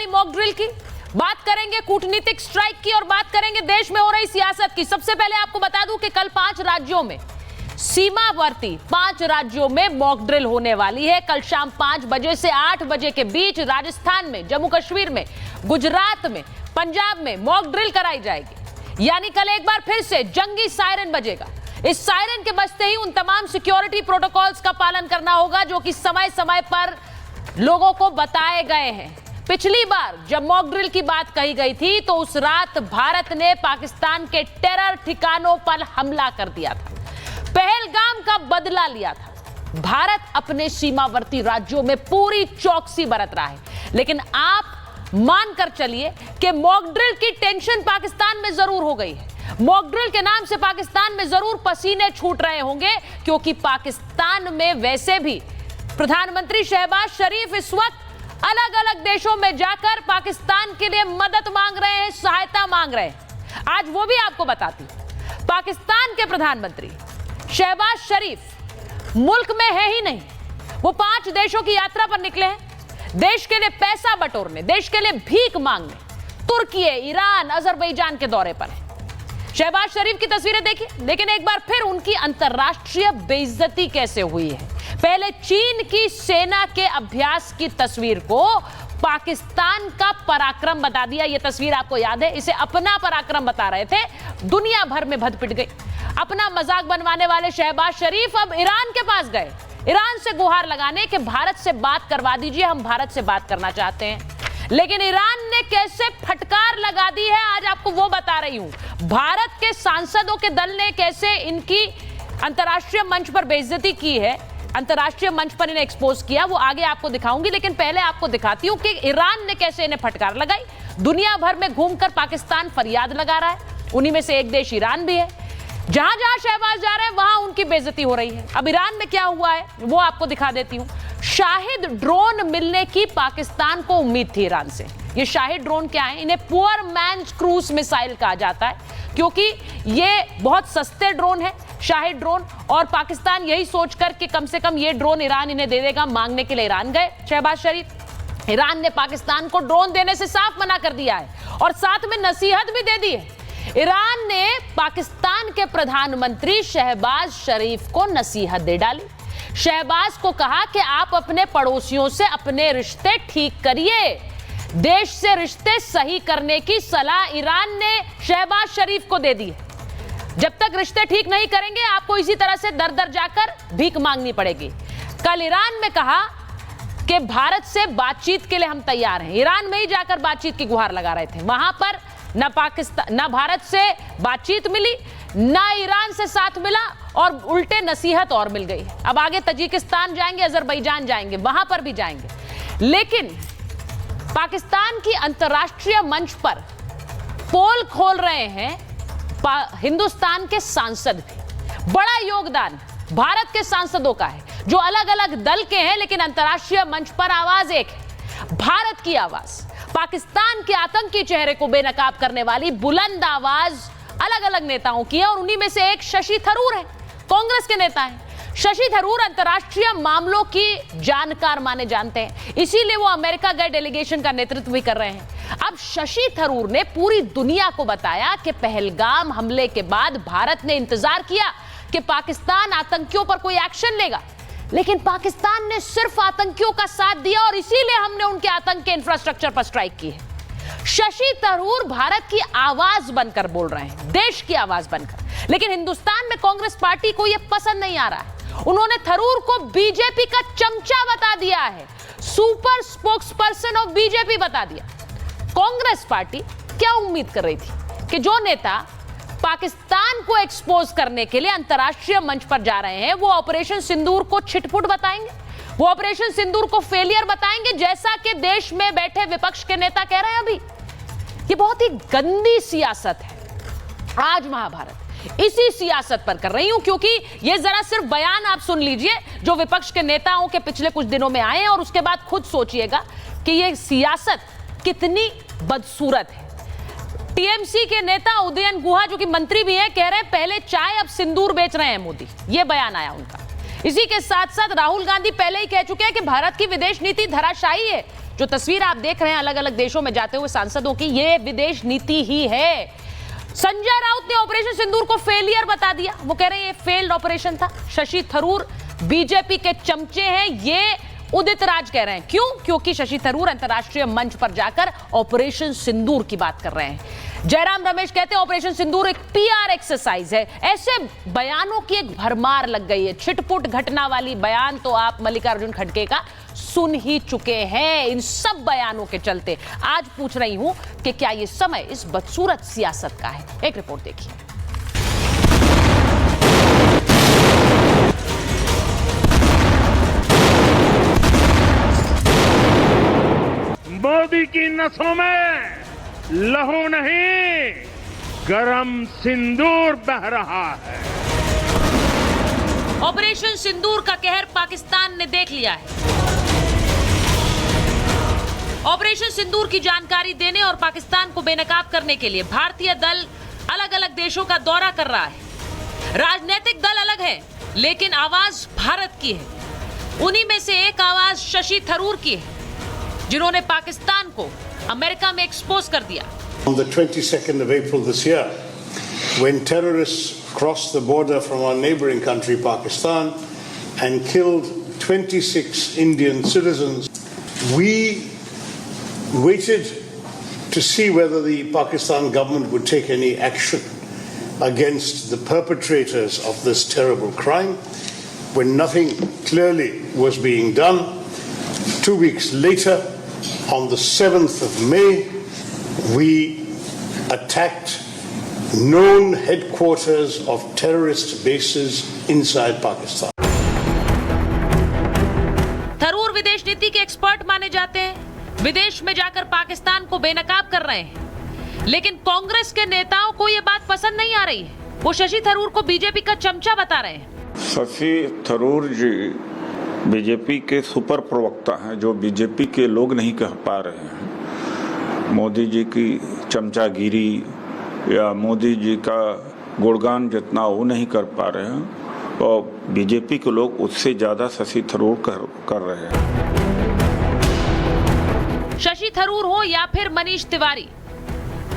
Mock drill की, बात करेंगे कूटनीतिक स्ट्राइक की और बात करेंगे देश में हो रही सियासत की। सबसे पहले आपको बता दूं कि कल 5 राज्यों में, सीमावर्ती 5 राज्यों में मॉक ड्रिल होने वाली है। कल शाम 5 बजे से 8 बजे के बीच राजस्थान में, जम्मू कश्मीर में, गुजरात में, पंजाब में मॉक ड्रिल कराई जाएगी। यानी कल एक बार फिर से जंगी सायरन बजेगा। इस सायरन के बजते ही उन तमाम सिक्योरिटी प्रोटोकॉल्स का पालन करना होगा जो कि समय समय पर लोगों को बताए गए हैं। पिछली बार जब मॉक ड्रिल की बात कही गई थी तो उस रात भारत ने पाकिस्तान के टेरर ठिकानों पर हमला कर दिया था, पहलगाम का बदला लिया था। भारत अपने सीमावर्ती राज्यों में पूरी चौकसी बरत रहा है, लेकिन आप मानकर चलिए कि मॉक ड्रिल की टेंशन पाकिस्तान में जरूर हो गई है। मॉक ड्रिल के नाम से पाकिस्तान में जरूर पसीने छूट रहे होंगे, क्योंकि पाकिस्तान में वैसे भी प्रधानमंत्री शहबाज शरीफ इस वक्त अलग अलग देशों में जाकर पाकिस्तान के लिए मदद मांग रहे हैं, सहायता मांग रहे हैं। आज वो भी आपको बताती हूं। पाकिस्तान के प्रधानमंत्री शहबाज शरीफ मुल्क में है ही नहीं, वो 5 देशों की यात्रा पर निकले हैं, देश के लिए पैसा बटोरने, देश के लिए भीख मांगने, तुर्की, ईरान, अजरबैजान के दौरे पर है। शहबाज शरीफ की तस्वीरें देखिए, लेकिन एक बार फिर उनकी अंतर्राष्ट्रीय बेइज्जती कैसे हुई है। पहले चीन की सेना के अभ्यास की तस्वीर को पाकिस्तान का पराक्रम बता दिया। यह तस्वीर आपको याद है, इसे अपना पराक्रम बता रहे थे, दुनिया भर में भद पिट गई। अपना मजाक बनवाने वाले शहबाज शरीफ अब ईरान के पास गए, ईरान से गुहार लगाने के भारत से बात करवा दीजिए, हम भारत से बात करना चाहते हैं। लेकिन ईरान ने कैसे फटकार लगा दी है, आज आपको वो बता रही हूं। भारत के सांसदों के दल ने कैसे इनकी अंतर्राष्ट्रीय मंच पर बेइज्जती की है, अंतर्राष्ट्रीय मंच पर इन्हें एक्सपोज किया, वो आगे आपको दिखाऊंगी। लेकिन पहले आपको दिखाती हूं कि ईरान ने कैसे इन्हें फटकार लगाई। दुनिया भर में घूमकर पाकिस्तान फरियाद लगा रहा है, उन्हीं में से एक देश ईरान भी है। जहां जहां शहबाज जा रहे हैं वहां उनकी बेइज्जती हो रही है। अब ईरान में क्या हुआ है वो आपको दिखा देती हूं। शाहिद ड्रोन मिलने की पाकिस्तान को उम्मीद थी ईरान से। ये शाहिद ड्रोन क्या है? इन्हें पुअर मैन्स क्रूज मिसाइल कहा जाता है, क्योंकि ये बहुत सस्ते ड्रोन है शाहिद ड्रोन, और पाकिस्तान यही सोचकर कि कम से कम ये ड्रोन ईरान इन्हें दे देगा, मांगने के लिए ईरान गए शहबाज शरीफ। ईरान ने पाकिस्तान को ड्रोन देने से साफ मना कर दिया है और साथ में नसीहत भी दे दी है। ईरान ने पाकिस्तान के प्रधानमंत्री शहबाज शरीफ को नसीहत दे डाली। शहबाज को कहा कि आप अपने पड़ोसियों से अपने रिश्ते ठीक करिए। देश से रिश्ते सही करने की सलाह ईरान ने शहबाज शरीफ को दे दी है। जब तक रिश्ते ठीक नहीं करेंगे आपको इसी तरह से दर दर जाकर भीख मांगनी पड़ेगी। कल ईरान में कहा कि भारत से बातचीत के लिए हम तैयार हैं। ईरान में ही जाकर बातचीत की गुहार लगा रहे थे। वहां पर न भारत से बातचीत मिली, ना ईरान से साथ मिला, और उल्टे नसीहत और मिल गई। अब आगे तजिकिस्तान जाएंगे, अजरबैजान जाएंगे, वहां पर भी जाएंगे। लेकिन पाकिस्तान की अंतर्राष्ट्रीय मंच पर पोल खोल रहे हैं हिंदुस्तान के सांसद भी। बड़ा योगदान भारत के सांसदों का है, जो अलग अलग दल के हैं, लेकिन अंतर्राष्ट्रीय मंच पर आवाज एक है, भारत की आवाज। पाकिस्तान के आतंकी चेहरे को बेनकाब करने वाली बुलंद आवाज अलग अलग नेताओं की है, और उन्हीं में से एक शशि थरूर है, कांग्रेस के नेता हैं। शशि थरूर अंतर्राष्ट्रीय मामलों की जानकार माने जानते हैं, इसीलिए वो अमेरिका गए डेलीगेशन का नेतृत्व भी कर रहे हैं। अब शशि थरूर ने पूरी दुनिया को बताया कि पहलगाम हमले के बाद भारत ने इंतजार किया कि पाकिस्तान आतंकियों पर कोई एक्शन लेगा, लेकिन पाकिस्तान ने सिर्फ आतंकियों का साथ दिया, और इसीलिए हमने उनके आतंक के इंफ्रास्ट्रक्चर पर स्ट्राइक की है। शशि थरूर भारत की आवाज बनकर बोल रहे हैं, देश की आवाज बनकर। लेकिन हिंदुस्तान में कांग्रेस पार्टी को यह पसंद नहीं आ रहा है। उन्होंने थरूर को बीजेपी का चमचा बता दिया है, सुपर स्पोक्सपर्सन ऑफ बीजेपी बता दिया। कांग्रेस पार्टी क्या उम्मीद कर रही थी कि जो नेता पाकिस्तान को एक्सपोज करने के लिए अंतर्राष्ट्रीय मंच पर जा रहे हैं, वो ऑपरेशन सिंदूर को छिटपुट बताएंगे, वो ऑपरेशन सिंदूर को फेलियर बताएंगे, जैसा कि देश में बैठे विपक्ष के नेता कह रहे हैं अभी। ये बहुत ही गंदी सियासत है। आज महाभारत इसी सियासत पर कर रही हूं, क्योंकि ये जरा सिर्फ बयान आप सुन लीजिए जो विपक्ष के नेताओं के पिछले कुछ दिनों में आए हैं, और उसके बाद खुद सोचिएगा कि ये सियासत कितनी बदसूरत है। टीएमसी के नेता उदयन गुहा, जो कि मंत्री भी हैं, कह रहे हैं पहले चाय अब सिंदूर बेच रहे हैं मोदी। ये बयान आया उनका। इसी के साथ साथ राहुल गांधी पहले ही कह चुके हैं कि भारत की विदेश नीति धराशायी है, जो तस्वीर आप देख रहे हैं अलग अलग देशों में जाते हुए सांसदों की, ये विदेश नीति ही है। संजय राउत ने ऑपरेशन सिंदूर को फेलियर बता दिया। वो कह रहे हैं ये फेल्ड ऑपरेशन था। शशि थरूर बीजेपी के चमचे हैं, ये उदित राज कह रहे हैं। क्यों? क्योंकि शशि थरूर अंतर्राष्ट्रीय मंच पर जाकर ऑपरेशन सिंदूर की बात कर रहे हैं। जयराम रमेश कहते हैं ऑपरेशन सिंदूर एक पीआर एक्सरसाइज है। ऐसे बयानों की एक भरमार लग गई है। छिटपुट घटना वाली बयान तो आप मल्लिकार्जुन खड़गे का सुन ही चुके हैं। इन सब बयानों के चलते आज पूछ रही हूं कि क्या यह समय इस बदसूरत सियासत का है। एक रिपोर्ट देखिए। मोदी की नसों में लहू नहीं, गरम सिंदूर बह रहा है। ऑपरेशन सिंदूर का कहर पाकिस्तान ने देख लिया है। ऑपरेशन सिंदूर की जानकारी देने और पाकिस्तान को बेनकाब करने के लिए भारतीय दल अलग अलग देशों का दौरा कर रहा है। राजनीतिक दल अलग है, लेकिन आवाज भारत की है। उन्हीं में से एक आवाज शशि थरूर की है, जिन्होंने पाकिस्तान को अमेरिका में एक्सपोज कर दिया। On the 22nd of April this year, when terrorists crossed the border from our neighboring country Pakistan and killed 26 Indian citizens, we waited to see whether the Pakistan government would take any action against the perpetrators of this terrible crime. When nothing clearly was being done, 2 weeks later, on the 7th of May, we attacked known headquarters of terrorist bases inside Pakistan. Tharoor विदेश नीति के expert माने जाते हैं। विदेश में जाकर पाकिस्तान को बेनकाब कर रहे हैं, लेकिन कांग्रेस के नेताओं को यह बात पसंद नहीं आ रही है। वो शशि थरूर को बीजेपी का चमचा बता रहे हैं। शशि थरूर जी बीजेपी के सुपर प्रवक्ता हैं, जो बीजेपी के लोग नहीं कह पा रहे हैं। मोदी जी की चमचागिरी या मोदी जी का गुणगान जितना वो नहीं कर पा रहे हैं, और बीजेपी के लोग उससे ज्यादा शशि थरूर कर रहे हैं। शशि थरूर हो या फिर मनीष तिवारी,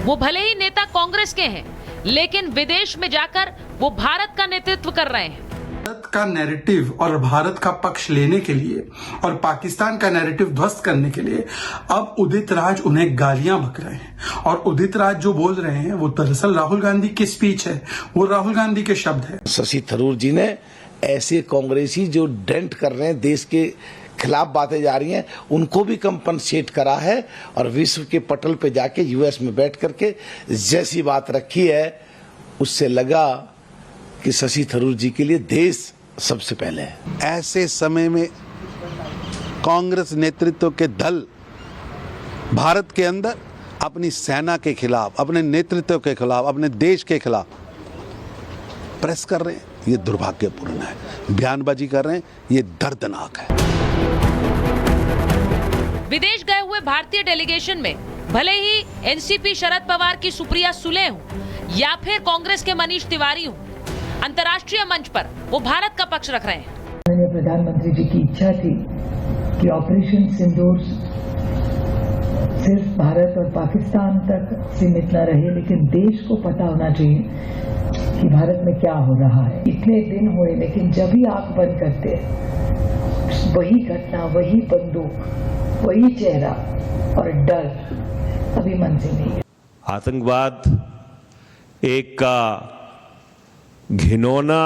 वो भले ही नेता कांग्रेस के हैं, लेकिन विदेश में जाकर वो भारत का नेतृत्व कर रहे हैं। भारत का नैरेटिव और भारत का पक्ष लेने के लिए और पाकिस्तान का नैरेटिव ध्वस्त करने के लिए अब उदित राज उन्हें गालियां बक रहे हैं। और उदित राज जो बोल रहे हैं वो दरअसल राहुल गांधी की स्पीच है, वो राहुल गांधी के शब्द है। शशि थरूर जी ने ऐसे कांग्रेसी जो डेंट कर रहे हैं, देश के खिलाफ बातें जा रही हैं, उनको भी कंपनसेट करा है और विश्व के पटल पे जाके यूएस में बैठ करके जैसी बात रखी है, उससे लगा कि शशि थरूर जी के लिए देश सबसे पहले है। ऐसे समय में कांग्रेस नेतृत्व के दल भारत के अंदर अपनी सेना के खिलाफ, अपने नेतृत्व के खिलाफ, अपने देश के खिलाफ प्रेस कर रहे हैं, ये दुर्भाग्यपूर्ण है। बयानबाजी कर रहे हैं, ये दर्दनाक है। विदेश गए हुए भारतीय डेलीगेशन में भले ही एनसीपी शरद पवार की सुप्रिया सुले हो या फिर कांग्रेस के मनीष तिवारी हो, अंतर्राष्ट्रीय मंच पर वो भारत का पक्ष रख रहे हैं। माननीय प्रधानमंत्री जी की इच्छा थी कि ऑपरेशन सिंदूर सिर्फ भारत और पाकिस्तान तक सीमित न रहे, लेकिन देश को पता होना चाहिए कि भारत में क्या हो रहा है। इतने दिन हुए, लेकिन जब भी आंख बंद करते वही घटना, वही बंदूक, वही चेहरा और डर अभी मन से नहीं है। आतंकवाद एक घिनौना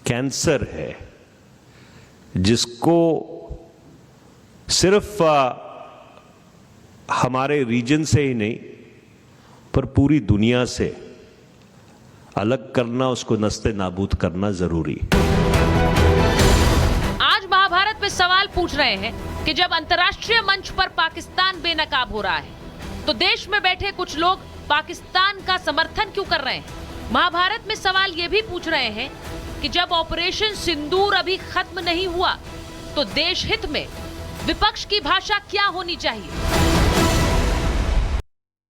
कैंसर है, जिसको सिर्फ हमारे रीजन से ही नहीं पर पूरी दुनिया से अलग करना, उसको नस्ते नाबूद करना जरूरी। आज महाभारत में सवाल पूछ रहे हैं कि जब अंतर्राष्ट्रीय मंच पर पाकिस्तान बेनकाब हो रहा है, तो देश में बैठे कुछ लोग पाकिस्तान का समर्थन क्यों कर रहे हैं। महाभारत में सवाल ये भी पूछ रहे हैं कि जब ऑपरेशन सिंदूर अभी खत्म नहीं हुआ, तो देश हित में विपक्ष की भाषा क्या होनी चाहिए।